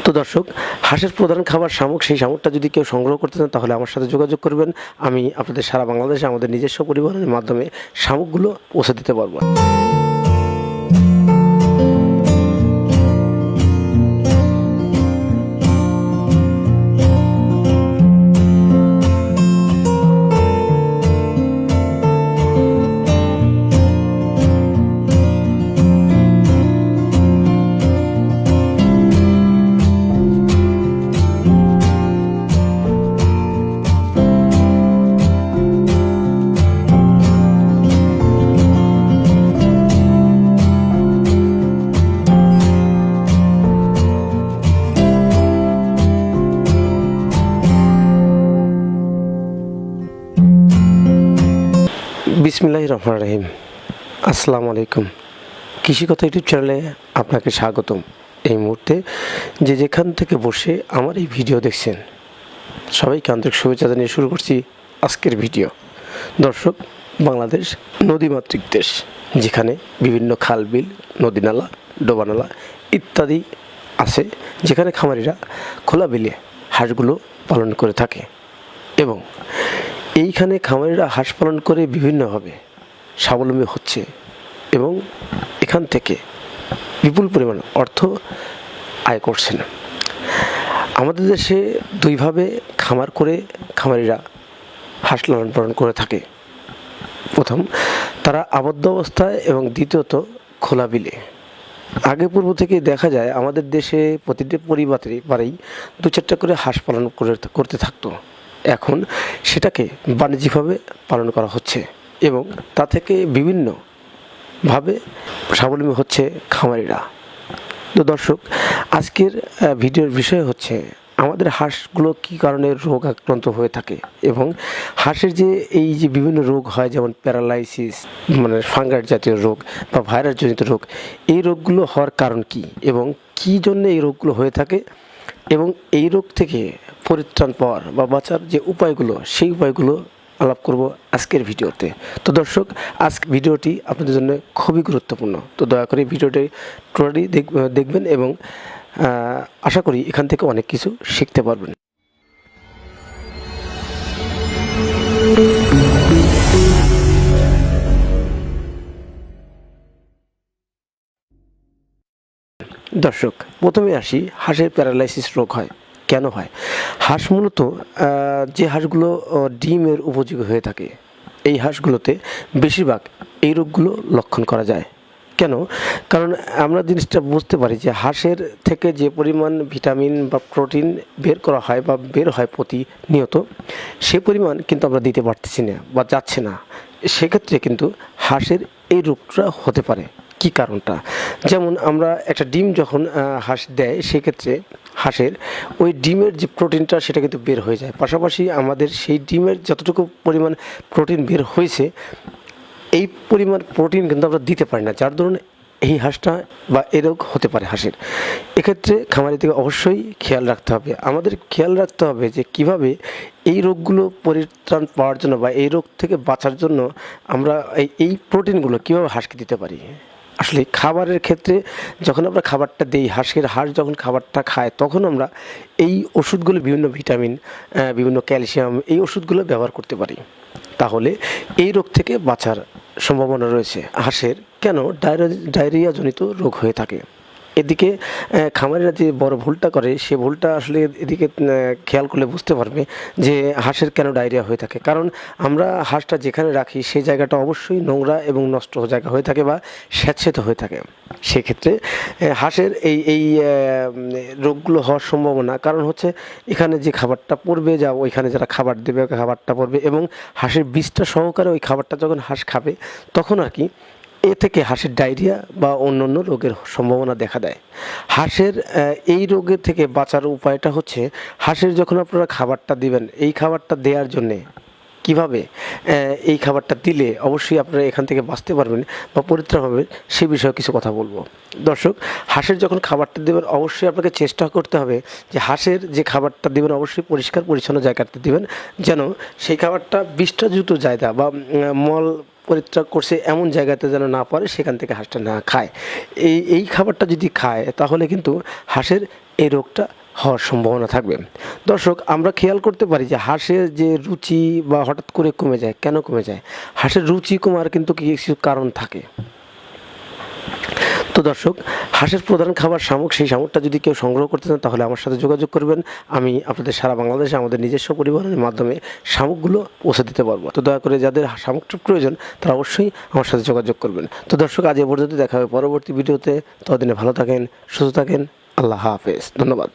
তো দর্শক, হাঁসের প্রধান খাবার শামুক। সেই শামুকটা যদি কেউ সংগ্রহ করতে চান তাহলে আমার সাথে যোগাযোগ করবেন। আমি আপনাদের সারা বাংলাদেশে আমাদের নিজস্ব পরিবহনের মাধ্যমে শামুকগুলো পৌঁছে দিতে পারবো। বিসমিল্লাহির রহমানির রহিম। আসসালামু আলাইকুম। কৃষিকথা ইউটিউব চ্যানেলে আপনাকে স্বাগতম। এই মুহূর্তে যে যেখান থেকে বসে আমার এই ভিডিও দেখছেন সবাইকে আন্তরিক শুভেচ্ছা জানিয়ে শুরু করছি আজকের ভিডিও। দর্শক, বাংলাদেশ নদীমাতৃক দেশ, যেখানে বিভিন্ন খাল বিল, নদীনালা, ডোবানালা ইত্যাদি আছে, যেখানে খামারিরা খোলা বিলে হাঁসগুলো পালন করে থাকে এবং এইখানে খামারিরা হাঁস পালন করে বিভিন্নভাবে স্বাবলম্বী হচ্ছে এবং এখান থেকে বিপুল পরিমাণ অর্থ আয় করছেন। আমাদের দেশে দুইভাবে খামার করে খামারিরা হাঁস লালন পালন করে থাকে। প্রথম, তারা আবদ্ধ অবস্থায় এবং দ্বিতীয়ত খোলা বিলে। আগে পূর্ব থেকে দেখা যায় আমাদের দেশে প্রতিটি পরিবারেই দু চারটা করে হাঁস পালন করতে থাকতো। এখন সেটাকে বাণিজ্যিকভাবে পালন করা হচ্ছে এবং তা থেকে বিভিন্নভাবে স্বাবলম্বী হচ্ছে খামারিরা। তো দর্শক, আজকের ভিডিওর বিষয় হচ্ছে আমাদের হাঁসগুলো কী কারণে রোগ আক্রান্ত হয়ে থাকে এবং হাঁসের যে এই যে বিভিন্ন রোগ হয়, যেমন প্যারালাইসিস, মানে ফাঙ্গাস জাতীয় রোগ বা ভাইরাসজনিত রোগ, এই রোগগুলো হওয়ার কারণ কি এবং কী জন্য এই রোগগুলো হয়ে থাকে এবং এই রোগ থেকে পরিত্রাণ পাওয়ার বা বাঁচার যে উপায়গুলো, সেই উপায়গুলো আলাপ করব আজকের ভিডিওতে। তো দর্শক, আজকে ভিডিওটি আপনাদের জন্য খুবই গুরুত্বপূর্ণ। তো দয়া করে ভিডিওটি টোটালি দেখবেন এবং আশা করি এখান থেকে অনেক কিছু শিখতে পারবেন। দর্শক, প্রথমে আসি, হাঁসের প্যারালাইসিস রোগ হয় কেন হয়। হাঁস মূলত যে হাঁসগুলো ডিমের উপযোগী হয়ে থাকে, এই হাঁসগুলোতে বেশিরভাগ এই রোগগুলো লক্ষণ করা যায়। কেন? কারণ আমরা জিনিসটা বুঝতে পারি যে হাঁসের থেকে যে পরিমাণ ভিটামিন বা প্রোটিন বের করা হয় বা বের হয় প্রতিনিয়ত, সে পরিমাণ কিন্তু আমরা দিতে পারতেছি না বা যাচ্ছে না। সেক্ষেত্রে কিন্তু হাঁসের এই রোগটা হতে পারে। কী কারণটা? যেমন আমরা একটা ডিম যখন হাঁস দেয়, সেক্ষেত্রে হাঁসের ওই ডিমের যে প্রোটিনটা সেটা কিন্তু বের হয়ে যায়। পাশাপাশি আমাদের সেই ডিমের যতটুকু পরিমাণ প্রোটিন বের হয়েছে, এই পরিমাণ প্রোটিন কিন্তু আমরা দিতে পারি না, যার দরুন এই হাঁসটা বা এ রোগ হতে পারে হাঁসের। এক্ষেত্রে খামারিদেরকে অবশ্যই খেয়াল রাখতে হবে। আমাদের খেয়াল রাখতে হবে যে কিভাবে এই রোগগুলো পরিত্রাণ পাওয়ার জন্য বা এই রোগ থেকে বাঁচার জন্য আমরা এই প্রোটিনগুলো কীভাবে হাঁসকে দিতে পারি। আসলে খাবারের ক্ষেত্রে যখন আমরা খাবারটা দিই, হাঁস যখন খাবারটা খায়, তখন আমরা এই ওষুধগুলো, বিভিন্ন ভিটামিন, বিভিন্ন ক্যালসিয়াম, এই ওষুধগুলো ব্যবহার করতে পারি। তাহলে এই রোগ থেকে বাঁচার সম্ভাবনা রয়েছে। হাঁসের কেন ডায়রিয়াজনিত রোগ হয়ে থাকে, এদিকে খামারিরা যে বড় ভুলটা করে, সে ভুলটা আসলে এদিকে খেয়াল করলে বুঝতে পারবে যে হাঁসের কেন ডায়রিয়া হয়ে থাকে। কারণ আমরা হাঁসটা যেখানে রাখি সেই জায়গাটা অবশ্যই নোংরা এবং নষ্ট জায়গা হয়ে থাকে বা স্যাঁতসেঁতে হয়ে থাকে। সেক্ষেত্রে হাঁসের এই রোগগুলো হওয়ার সম্ভাবনা কারণ হচ্ছে এখানে যে খাবারটা পড়বে, যা ওইখানে যারা খাবার দেবে খাবারটা পড়বে এবং হাঁসের বীজটা সহকারে ওই খাবারটা যখন হাঁস খাবে, তখন আর কি এ থেকে হাঁসের ডায়রিয়া বা অন্যান্য রোগের সম্ভাবনা দেখা দেয়। হাঁসের এই রোগের থেকে বাঁচার উপায়টা হচ্ছে, হাঁসের যখন আপনারা খাবারটা দিবেন, এই খাবারটা দেওয়ার জন্যে কিভাবে এই খাবারটা দিলে অবশ্যই আপনারা এখান থেকে বাঁচতে পারবেন বা পরিত্রাণ হবে, সে বিষয়ে কিছু কথা বলবো। দর্শক, হাঁসের যখন খাবারটা দেবেন, অবশ্যই আপনাকে চেষ্টা করতে হবে যে হাঁসের যে খাবারটা দেবেন অবশ্যই পরিষ্কার পরিচ্ছন্ন জায়গাতে দেবেন, যেন সেই খাবারটা বিষটাযুক্ত জায়গা বা মল পরিত্যাগ করছে এমন জায়গাতে যেন না পারে, সেখান থেকে হাঁসটা না খায়। এই খাবারটা যদি খায় তাহলে কিন্তু হাঁসের এই রোগটা হওয়ার সম্ভাবনা থাকবে। দর্শক, আমরা খেয়াল করতে পারি যে হাঁসের যে রুচি বা হঠাৎ করে কমে যায়, কেন কমে যায়? হাঁসের রুচি কমার কিন্তু কিছু কারণ থাকে। তো দর্শক, হাঁসের প্রধান খাবার শামুক। সেই শামুকটা যদি কেউ সংগ্রহ করতে চান তাহলে আমার সাথে যোগাযোগ করবেন। আমি আপনাদের সারা বাংলাদেশে আমাদের নিজস্ব পরিবহনের মাধ্যমে শামুকগুলো পৌঁছে দিতে পারবো। তো দয়া করে যাদের শামুকটার প্রয়োজন তারা অবশ্যই আমার সাথে যোগাযোগ করবেন। তো দর্শক, আজ এ পর্যন্ত, দেখা হবে পরবর্তী ভিডিওতে। ততদিনে ভালো থাকেন, সুস্থ থাকেন। আল্লাহ হাফেজ। ধন্যবাদ।